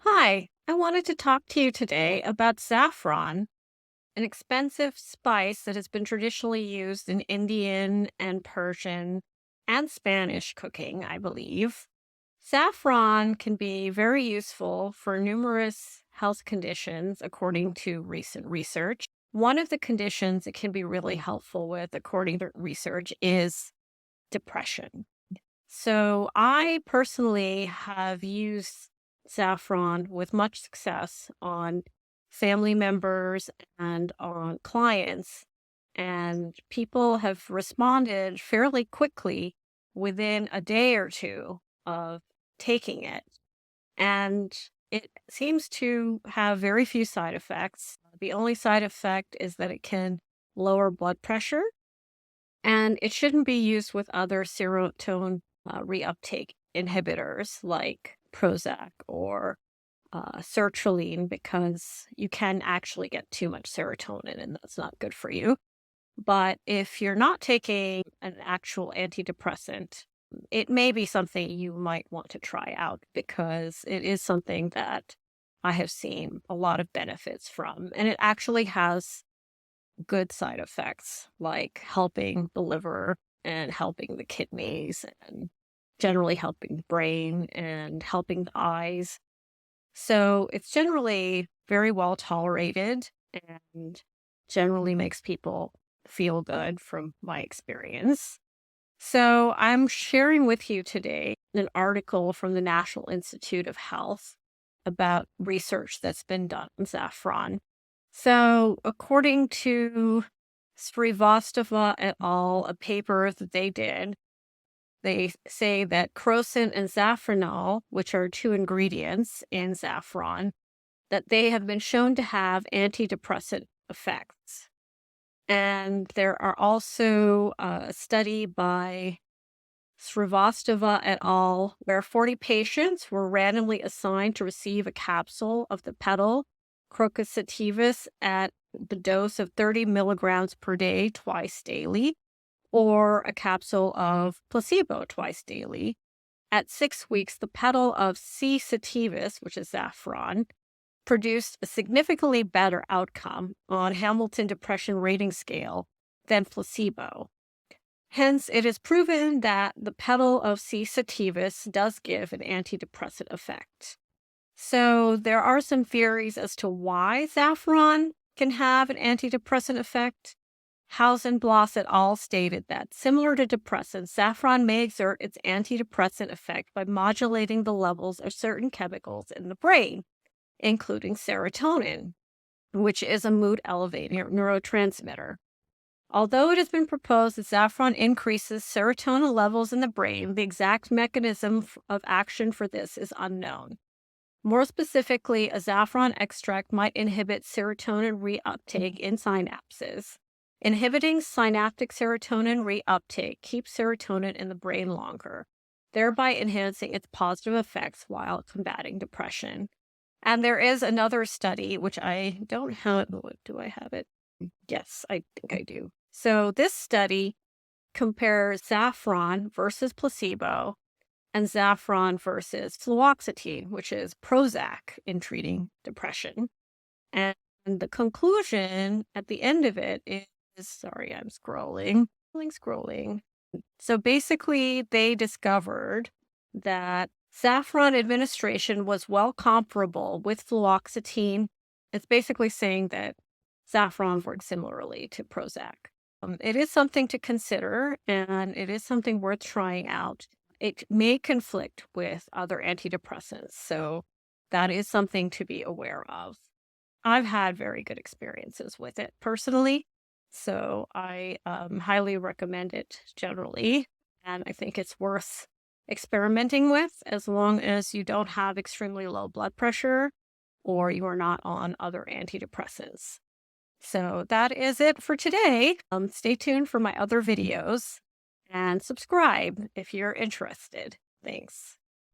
Hi, I wanted to talk to you today about saffron, an expensive spice that has been traditionally used in Indian and Persian and Spanish cooking, I believe. Saffron can be very useful for numerous health conditions, according to recent research. One of the conditions it can be really helpful with, according to research, is depression. So I personally have used saffron with much success on family members and on clients. And people have responded fairly quickly within a day or two of taking it. And it seems to have very few side effects. The only side effect is that it can lower blood pressure and it shouldn't be used with other serotonin reuptake inhibitors like Prozac or sertraline because you can actually get too much serotonin and that's not good for you. But if you're not taking an actual antidepressant, it may be something you might want to try out because it is something that I have seen a lot of benefits from. And it actually has good side effects like helping the liver and helping the kidneys and generally helping the brain and helping the eyes. So it's generally very well tolerated and generally makes people feel good from my experience. So I'm sharing with you today an article from the National Institute of Health about research that's been done on saffron. So, according to Srivastava et al., a paper that they did, they say that crocin and saffronol, which are two ingredients in saffron, that they have been shown to have antidepressant effects. And there are also a study by Srivastava et al., where 40 patients were randomly assigned to receive a capsule of the petal crocus sativus at the dose of 30 milligrams per day twice daily, or a capsule of placebo twice daily. At 6 weeks, the petal of C. sativus, which is saffron, produced a significantly better outcome on Hamilton Depression Rating Scale than placebo. Hence, it is proven that the petal of C. sativus does give an antidepressant effect. So, there are some theories as to why saffron can have an antidepressant effect. Hausenblas et al. Stated that, similar to depressants, saffron may exert its antidepressant effect by modulating the levels of certain chemicals in the brain, including serotonin, which is a mood elevating neurotransmitter. Although it has been proposed that saffron increases serotonin levels in the brain, the exact mechanism of action for this is unknown. More specifically, a saffron extract might inhibit serotonin reuptake in synapses. Inhibiting synaptic serotonin reuptake keeps serotonin in the brain longer, thereby enhancing its positive effects while combating depression. And there is another study, which I don't have. Do I have it? Yes, I think I do. So this study compares saffron versus placebo and saffron versus fluoxetine, which is Prozac in treating depression. And the conclusion at the end of it is, sorry, I'm scrolling. So basically, they discovered that saffron administration was well comparable with fluoxetine. It's basically saying that saffron works similarly to Prozac. It is something to consider, and it is something worth trying out. It may conflict with other antidepressants, so that is something to be aware of. I've had very good experiences with it personally, so I highly recommend it generally, and I think it's worth experimenting with as long as you don't have extremely low blood pressure or you are not on other antidepressants. So that is it for today. Stay tuned for my other videos and subscribe if you're interested. Thanks.